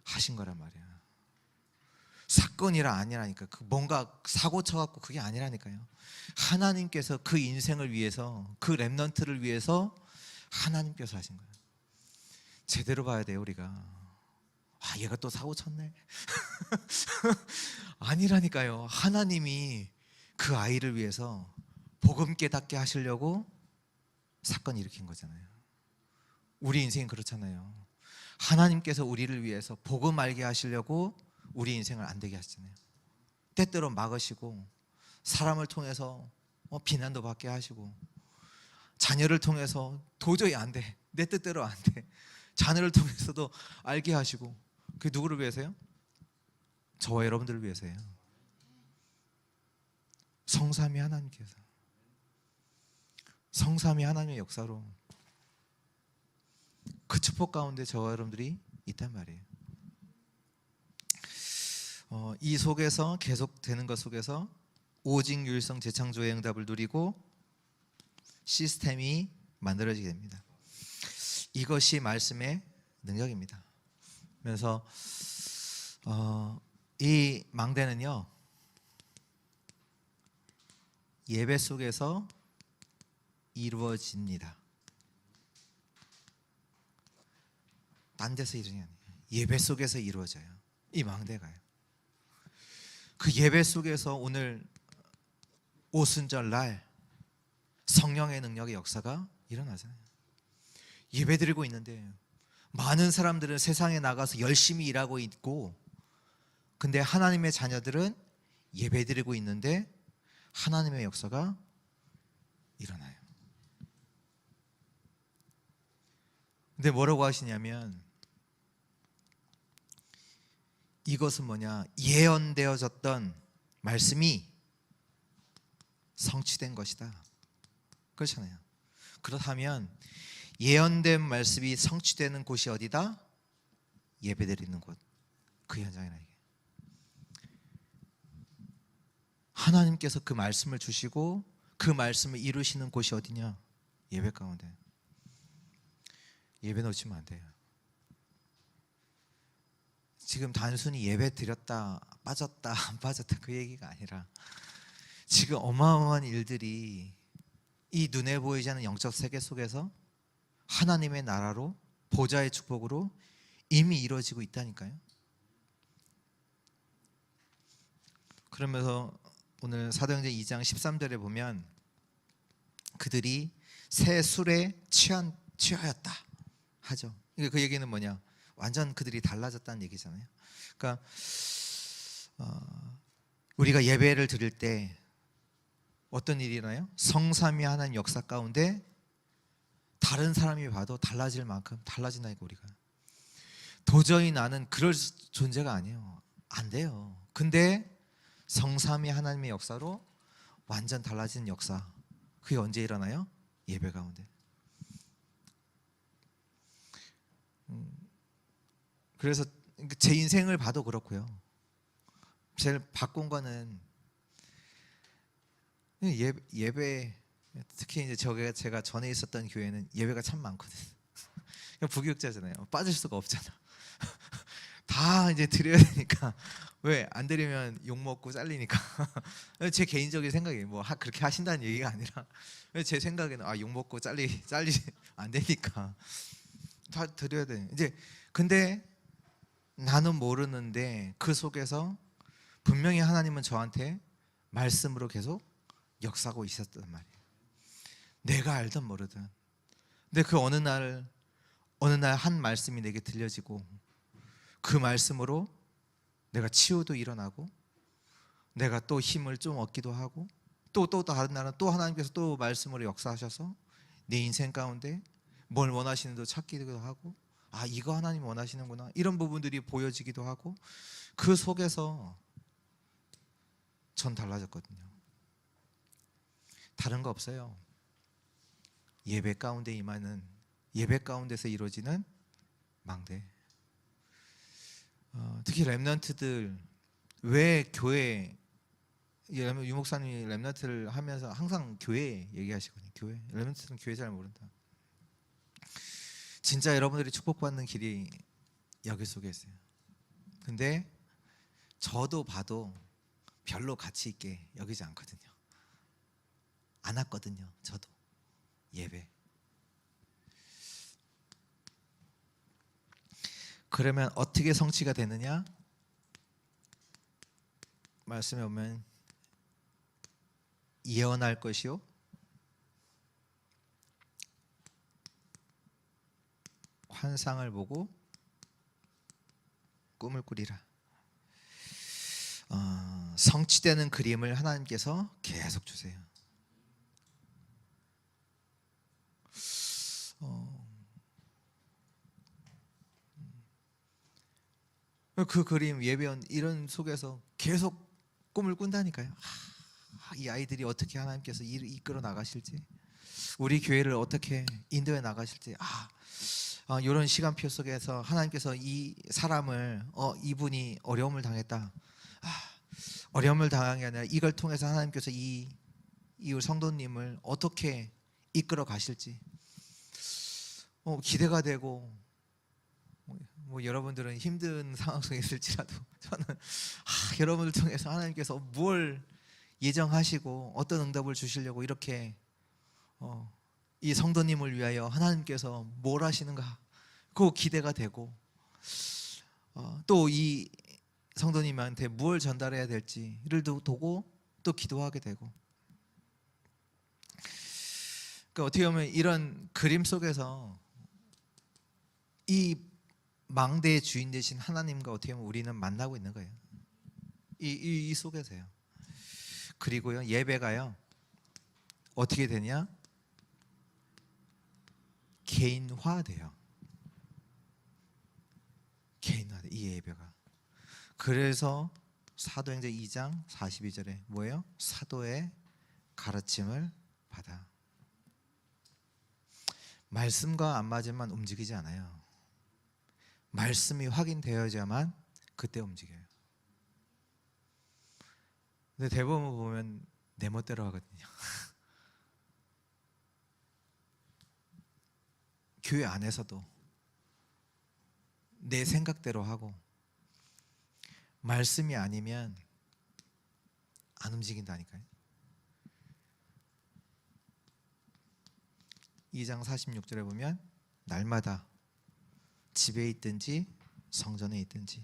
하신 거란 말이야. 사건이라 아니라니까. 그 뭔가 사고 쳐갖고 그게 아니라니까요. 하나님께서 그 인생을 위해서, 그 렘넌트를 위해서 하나님께서 하신 거예요. 제대로 봐야 돼요 우리가. 얘가 또 사고 쳤네 아니라니까요. 하나님이 그 아이를 위해서 복음 깨닫게 하시려고 사건 일으킨 거잖아요. 우리 인생은 그렇잖아요. 하나님께서 우리를 위해서 복음 알게 하시려고 우리 인생을 안 되게 하시잖아요. 때때로 막으시고, 사람을 통해서 비난도 받게 하시고, 자녀를 통해서 도저히 안 돼, 내 뜻대로 안 돼, 자녀를 통해서도 알게 하시고. 그게 누구를 위해서요? 저와 여러분들을 위해서예요. 성삼위 하나님께서, 성삼위 하나님의 역사로 그 축복 가운데 저와 여러분들이 있단 말이에요. 이 속에서 계속되는 것 속에서 오직 유일성 재창조의 응답을 누리고 시스템이 만들어지게 됩니다. 이것이 말씀의 능력입니다. 그래서 이 망대는요, 예배 속에서 이루어집니다. 딴 데서 이루어지는 게 아니에요. 예배 속에서 이루어져요. 이 망대가요. 그 예배 속에서 오늘 오순절 날 성령의 능력의 역사가 일어나잖아요. 예배 드리고 있는데 많은 사람들은 세상에 나가서 열심히 일하고 있고, 근데 하나님의 자녀들은 예배드리고 있는데 하나님의 역사가 일어나요. 근데 뭐라고 하시냐면, 이것은 뭐냐, 예언되어졌던 말씀이 성취된 것이다, 그렇잖아요. 그렇다면 예언된 말씀이 성취되는 곳이 어디다? 예배드리는 곳, 그 현장이라. 이게 하나님께서 그 말씀을 주시고 그 말씀을 이루시는 곳이 어디냐? 예배 가운데. 예배 놓치면 안 돼요. 지금 단순히 예배 드렸다 빠졌다 안 빠졌다 그 얘기가 아니라, 지금 어마어마한 일들이 이 눈에 보이지 않는 영적 세계 속에서 하나님의 나라로, 보좌의 축복으로 이미 이루어지고 있다니까요. 그러면서 오늘 사도행전 2장 13절에 보면, 그들이 새 술에 취하였다 하죠. 그 얘기는 뭐냐, 완전 그들이 달라졌다는 얘기잖아요. 그러니까 우리가 예배를 드릴 때 어떤 일이 일어나요? 성삼위 하나님 역사 가운데 다른 사람이 봐도 달라질 만큼 달라진다니까. 우리가 도저히 나는 그럴 존재가 아니에요. 안 돼요. 근데 성삼위 하나님의 역사로 완전 달라진 역사, 그게 언제 일어나요? 예배 가운데. 그래서 제 인생을 봐도 그렇고요. 제일 바꾼 거는 예배, 특히 이제 제가 전에 있었던 교회는 예배가 참 많거든. 부교육자잖아요. 빠질 수가 없잖아. 다 이제 드려야 되니까. 왜 안 드리면 욕 먹고 잘리니까. 제 개인적인 생각이 뭐 그렇게 하신다는 얘기가 아니라, 제 생각에는 욕 먹고 잘리 안 되니까 다 드려야 돼. 이제 근데 나는 모르는데 그 속에서 분명히 하나님은 저한테 말씀으로 계속 역사하고 있었단 말이에요. 내가 알든 모르든. 근데 그 어느 날 한 말씀이 내게 들려지고, 그 말씀으로 내가 치유도 일어나고, 내가 또 힘을 좀 얻기도 하고, 또 다른 날은 또 하나님께서 또 말씀으로 역사하셔서 내 인생 가운데 뭘 원하시는도 찾기도 하고, 이거 하나님 원하시는구나, 이런 부분들이 보여지기도 하고, 그 속에서 전 달라졌거든요. 다른 거 없어요. 예배 가운데 임하는, 예배 가운데서 이루어지는 망대. 특히 렘넌트들, 왜 교회, 유 목사님이 렘넌트를 하면서 항상 교회 얘기하시거든요. 교회, 렘넌트는 교회 잘 모른다. 진짜 여러분들이 축복받는 길이 여기 속에 있어요. 근데 저도 봐도 별로 가치 있게 여기지 않거든요. 안 왔거든요. 저도 예배. 그러면 어떻게 성취가 되느냐? 말씀에 보면 예언할 것이요, 환상을 보고 꿈을 꾸리라. 성취되는 그림을 하나님께서 계속 주세요. 그 그림, 예배원 이런 속에서 계속 꿈을 꾼다니까요. 이 아이들이 어떻게 하나님께서 이끌어 나가실지, 우리 교회를 어떻게 인도해 나가실지, 이런 시간표 속에서 하나님께서 이 사람을, 이분이 어려움을 당했다, 어려움을 당한 게 아니라 이걸 통해서 하나님께서 이 성도님을 어떻게 이끌어 가실지 기대가 되고, 뭐 여러분들은 힘든 상황 속에 있을지라도 저는 여러분을 통해서 하나님께서 뭘 예정하시고 어떤 응답을 주시려고 이렇게 이 성도님을 위하여 하나님께서 뭘 하시는가, 그 기대가 되고, 또 이 성도님한테 무엇을 전달해야 될지를 보고 또 기도하게 되고. 그러니까 어떻게 보면 이런 그림 속에서 이 망대의 주인 되신 하나님과 어떻게 보면 우리는 만나고 있는 거예요. 이 속에서요. 그리고요, 예배가요 어떻게 되냐? 개인화돼요. 개인화돼, 이 예배가. 그래서 사도행전 2장 42절에 뭐예요? 사도의 가르침을 받아. 말씀과 안 맞으면 움직이지 않아요. 말씀이 확인되어야만 그때 움직여요. 근데 대부분 보면 내 멋대로 하거든요. 교회 안에서도 내 생각대로 하고, 말씀이 아니면 안 움직인다니까요. 2장 46절에 보면 날마다 집에 있든지 성전에 있든지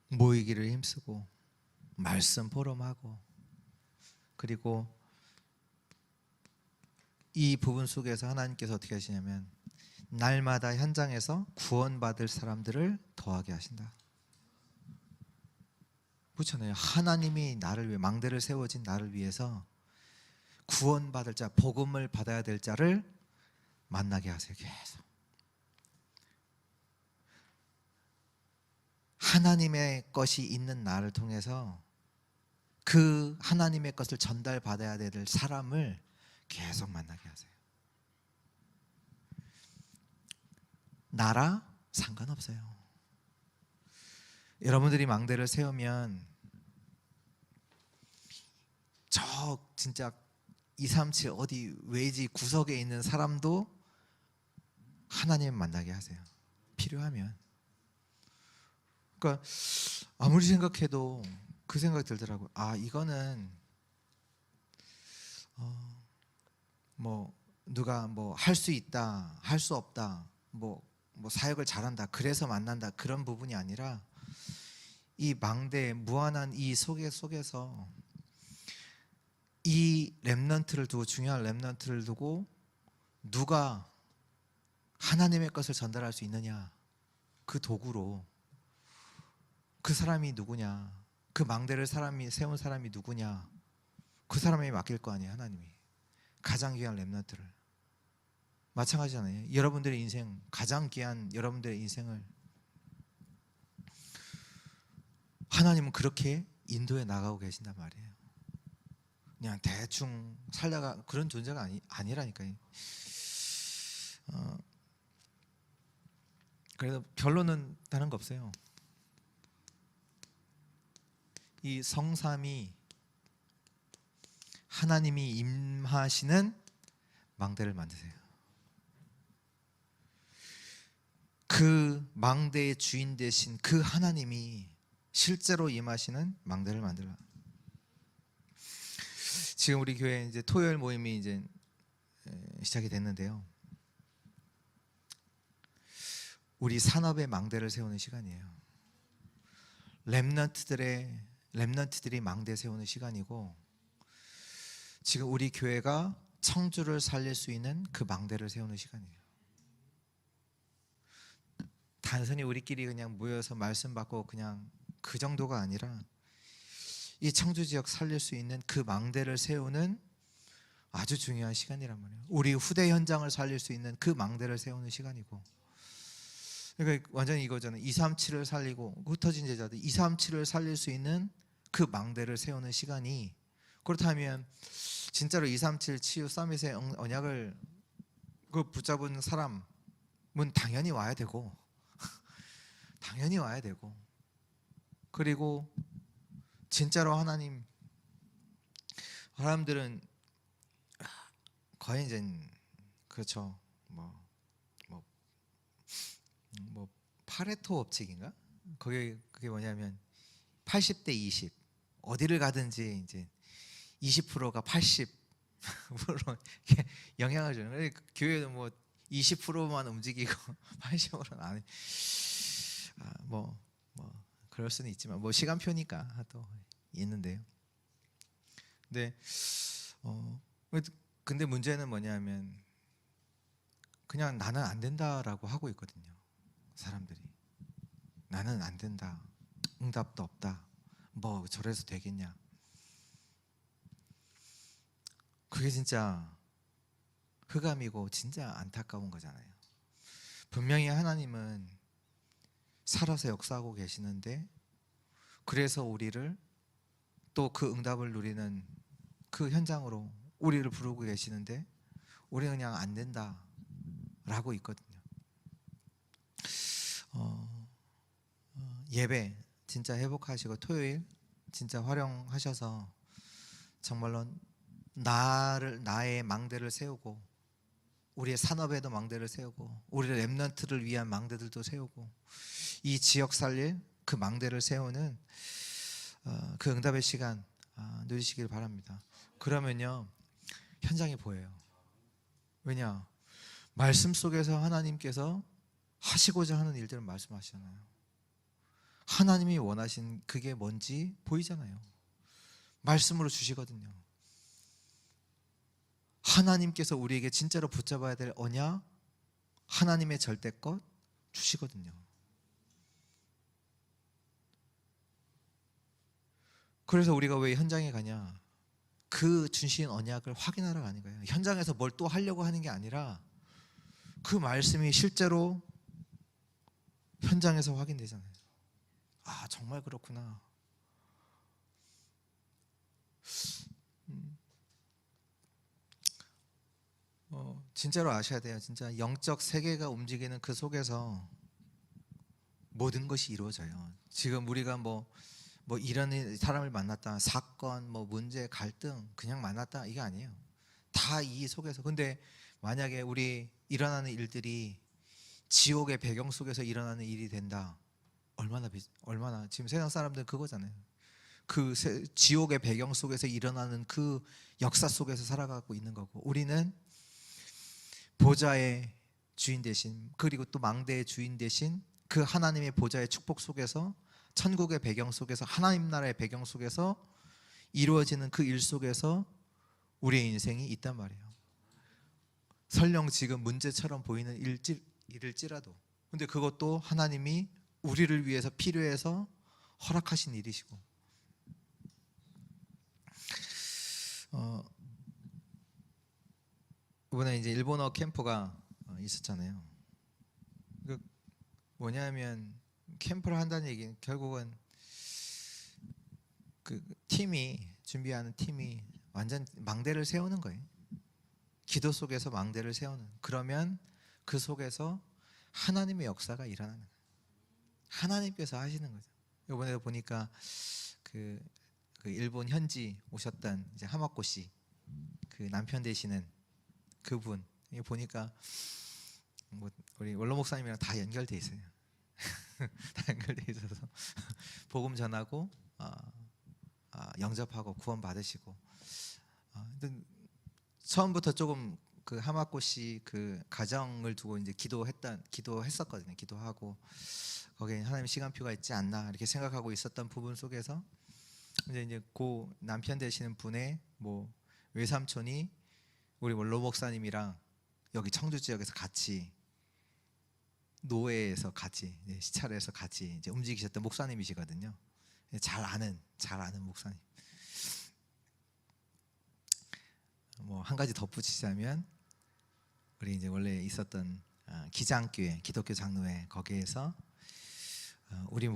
모이기를 힘쓰고 말씀 포럼하고, 그리고 이 부분 속에서 하나님께서 어떻게 하시냐면 날마다 현장에서 구원받을 사람들을 더하게 하신다. 그렇잖아요. 하나님이 나를 위해, 망대를 세워진 나를 위해서 구원받을 자, 복음을 받아야 될 자를 만나게 하세요. 계속 하나님의 것이 있는 나를 통해서 그 하나님의 것을 전달받아야 될 사람을 계속 만나게 하세요. 나라 상관없어요. 여러분들이 망대를 세우면 저 진짜 237 어디 외지 구석에 있는 사람도 하나님 만나게 하세요. 필요하면. 그러니까 아무리 생각해도 그 생각이 들더라고요. 아, 이거는 뭐 누가 뭐 할 수 있다, 할 수 없다, 뭐 사역을 잘한다, 그래서 만난다, 그런 부분이 아니라 이 망대 무한한 이 속에서 이 렘넌트를 두고, 중요한 렘넌트를 두고 누가 하나님의 것을 전달할 수 있느냐, 그 도구로 그 사람이 누구냐, 그 망대를 세운 사람이 누구냐, 그 사람이 맡길 거 아니에요. 하나님이 가장 귀한 렘넌트를. 마찬가지잖아요. 여러분들의 인생, 가장 귀한 여러분들의 인생을 하나님은 그렇게 인도해 나가고 계신단 말이에요. 그냥 대충 살다가 그런 존재가 아니라니까요. 그래서 결론은 다른 거 없어요. 이 성삼이 하나님이 임하시는 망대를 만드세요. 그 망대의 주인 되신 그 하나님이 실제로 임하시는 망대를 만들라. 지금 우리 교회 이제 토요일 모임이 이제 시작이 됐는데요. 우리 산업의 망대를 세우는 시간이에요. 렘넌트들이 망대 세우는 시간이고, 지금 우리 교회가 청주를 살릴 수 있는 그 망대를 세우는 시간이에요. 단순히 우리끼리 그냥 모여서 말씀 받고 그냥 그 정도가 아니라 이 청주 지역 살릴 수 있는 그 망대를 세우는 아주 중요한 시간이란 말이에요. 우리 후대 현장을 살릴 수 있는 그 망대를 세우는 시간이고, 그러니까 완전히 이거잖아요. 237을 살리고, 흩어진 제자들 237을 살릴 수 있는 그 망대를 세우는 시간이, 그렇다면 진짜로 237 치유 서밋의 언약을 그 붙잡은 사람은 당연히 와야 되고 당연히 와야 되고, 그리고 진짜로 사람들은 거의 이제 그렇죠. 뭐 파레토 법칙인가? 그게 뭐냐면 80대 20 어디를 가든지 이제 20%가 80%로 영향을 주는 거예요. 교회도 뭐 20%만 움직이고 80%는 안 해. 뭐 그럴 수는 있지만 뭐 시간표니까 또 있는데요. 근데 근데 문제는 뭐냐면 그냥 나는 안 된다라고 하고 있거든요. 사람들이 나는 안 된다, 응답도 없다, 뭐 저래서 되겠냐. 그게 진짜 흑암이고 진짜 안타까운 거잖아요. 분명히 하나님은 살아서 역사하고 계시는데, 그래서 우리를 또 그 응답을 누리는 그 현장으로 우리를 부르고 계시는데 우리는 그냥 안 된다라고 있거든요. 예배 진짜 회복하시고 토요일 진짜 활용하셔서 정말로 나의 망대를 세우고, 우리의 산업에도 망대를 세우고, 우리의 렘넌트를 위한 망대들도 세우고, 이 지역 살릴 그 망대를 세우는 그 응답의 시간 누리시길 바랍니다. 그러면요 현장이 보여요. 왜냐? 말씀 속에서 하나님께서 하시고자 하는 일들을 말씀하시잖아요. 하나님이 원하신 그게 뭔지 보이잖아요. 말씀으로 주시거든요. 하나님께서 우리에게 진짜로 붙잡아야 될 언약, 하나님의 절대껏 주시거든요. 그래서 우리가 왜 현장에 가냐? 그 주신 언약을 확인하러 가는 거예요. 현장에서 뭘 또 하려고 하는 게 아니라 그 말씀이 실제로 현장에서 확인되잖아요. 아, 정말 그렇구나. 진짜로 아셔야 돼요. 진짜 영적 세계가 움직이는 그 속에서 모든 것이 이루어져요. 지금 우리가 뭐 이런 사람을 만났다, 사건, 뭐 문제, 갈등 그냥 만났다 이게 아니에요. 다 이 속에서. 근데 만약에 우리 일어나는 일들이 지옥의 배경 속에서 일어나는 일이 된다, 얼마나 지금 세상 사람들은 그거잖아요. 그 지옥의 배경 속에서 일어나는 그 역사 속에서 살아가고 있는 거고, 우리는 보좌의 주인 대신, 그리고 또 망대의 주인 대신 그 하나님의 보좌의 축복 속에서, 천국의 배경 속에서, 하나님 나라의 배경 속에서 이루어지는 그 일 속에서 우리의 인생이 있단 말이에요. 설령 지금 문제처럼 보이는 일일지라도, 근데 그것도 하나님이 우리를 위해서 필요해서 허락하신 일이시고, 이번에 이제 일본어 캠프가 있었잖아요. 그 뭐냐면 캠프를 한다는 얘기는 결국은 그 준비하는 팀이 완전 망대를 세우는 거예요. 기도 속에서 망대를 세우는. 그러면 그 속에서 하나님의 역사가 일어나는 거예요. 하나님께서 하시는 거죠. 이번에 보니까 그 일본 현지 오셨던 이제 하마코 씨, 그 남편 되시는 그분 보니까 뭐 우리 원로 목사님이랑 다 연결돼 있어요. 다 연결돼 있어서 복음 전하고 영접하고 구원 받으시고, 처음부터 조금 그 하마코 씨 그 가정을 두고 이제 기도했었거든요. 기도하고 거기에 하나님 시간표가 있지 않나 이렇게 생각하고 있었던 부분 속에서 이제 그 남편 되시는 분의 뭐 외삼촌이 우리 원로 목사님이랑 여기 청주 지역에서 같이 노예에서 같이 시찰에서 같이 이제 움직이셨던 목사님이시거든요. 잘 아는 목사님. 뭐 한 가지 덧붙이자면, 우리 이제 원래 있었던 기장교회, 기독교 장로회, 거기에서 우리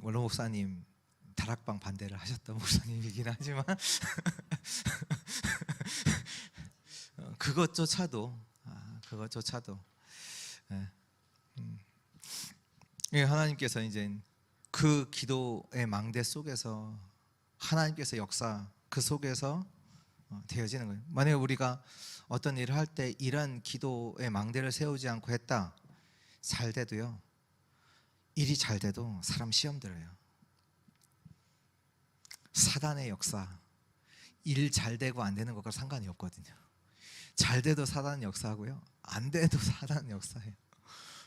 원로 목사님 다락방 반대를 하셨던 목사님이긴 하지만 그것조차도 하나님께서 이제 그 기도의 망대 속에서 하나님께서 역사 그 속에서 되어지는 거예요. 만약에 우리가 어떤 일을 할 때 이런 기도의 망대를 세우지 않고 했다, 잘 돼도요, 일이 잘 돼도 사람 시험 들어요. 사단의 역사, 일 잘 되고 안 되는 것과 상관이 없거든요. 잘 돼도 사단 역사하고요, 안 돼도 사단 역사예요.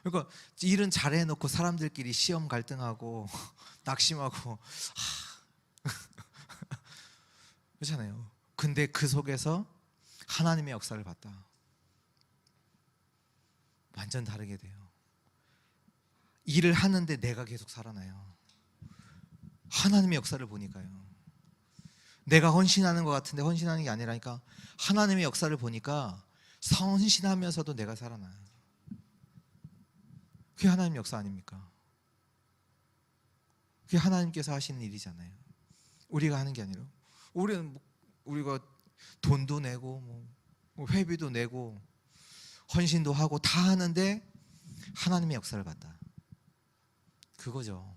그러니까 일은 잘 해놓고 사람들끼리 시험 갈등하고 낙심하고 그렇잖아요. 근데 그 속에서 하나님의 역사를 봤다. 완전 다르게 돼요. 일을 하는데 내가 계속 살아나요. 하나님의 역사를 보니까요. 내가 헌신하는 것 같은데 헌신하는 게 아니라니까 하나님의 역사를 보니까 헌신하면서도 내가 살아나요. 그게 하나님의 역사 아닙니까? 그게 하나님께서 하시는 일이잖아요. 우리가 하는 게 아니라 우리가 돈도 내고 뭐 회비도 내고 헌신도 하고 다 하는데 하나님의 역사를 봤다. 그거죠.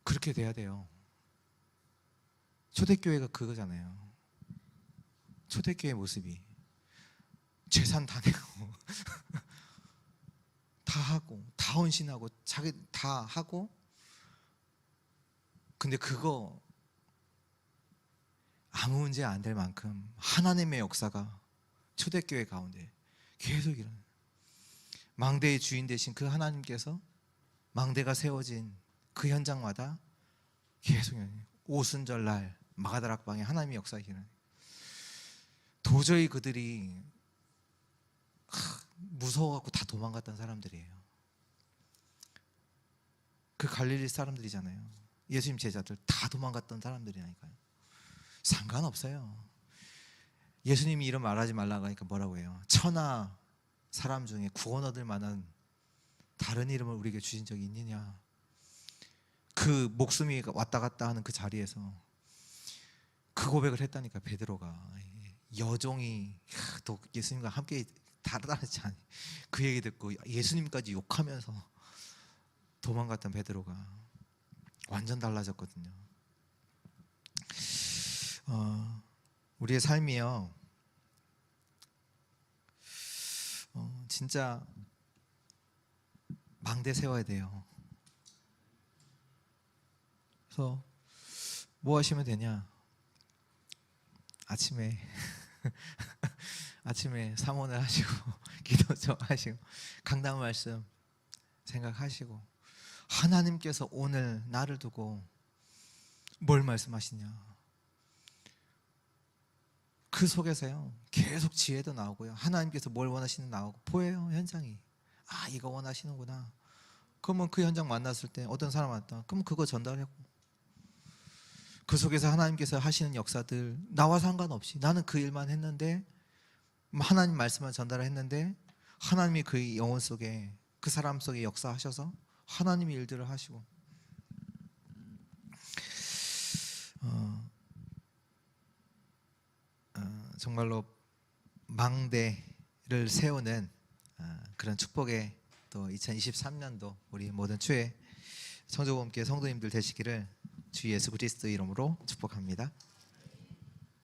그렇게 돼야 돼요. 초대교회가 그거잖아요. 초대교회 모습이 재산 다 내고 다 하고 다 헌신하고 자기 다 하고, 근데 그거 아무 문제 안 될 만큼 하나님의 역사가 초대교회 가운데 계속 일어나요. 망대의 주인 되신 그 하나님께서 망대가 세워진 그 현장마다 계속 일어나요. 오순절날 마가다락방에 하나님의 역사가 일어나요. 도저히 그들이 무서워갖고 다 도망갔던 사람들이에요. 그 갈릴리 사람들이잖아요. 예수님 제자들 다 도망갔던 사람들이니까요. 상관없어요. 예수님이 이런 말하지 말라고 하니까 뭐라고 해요? 천하 사람 중에 구원 얻을 만한 다른 이름을 우리에게 주신 적이 있느냐. 그 목숨이 왔다 갔다 하는 그 자리에서 그 고백을 했다니까. 베드로가 여종이 또 예수님과 함께 다르다지 않니, 그 얘기 듣고 예수님까지 욕하면서 도망갔던 베드로가 완전 달라졌거든요. 우리의 삶이요, 진짜 망대 세워야 돼요. 그래서 뭐 하시면 되냐? 아침에 사모를 하시고 기도 좀 하시고 강단 말씀 생각하시고, 하나님께서 오늘 나를 두고 뭘 말씀하시냐, 그 속에서요 계속 지혜도 나오고요, 하나님께서 뭘 원하시는 나오고 보여요. 현장이 이거 원하시는구나. 그러면 그 현장 만났을 때 어떤 사람 왔다 그럼 그거 전달하고, 그 속에서 하나님께서 하시는 역사들 나와 상관없이 나는 그 일만 했는데, 하나님 말씀만 전달했는데 하나님이 그 영혼 속에 그 사람 속에 역사하셔서 하나님의 일들을 하시고, 정말로 망대를 세우는 그런 축복의 또 2023년도 우리 모든 주의 성도님들 되시기를 주 예수 그리스도 이름으로 축복합니다.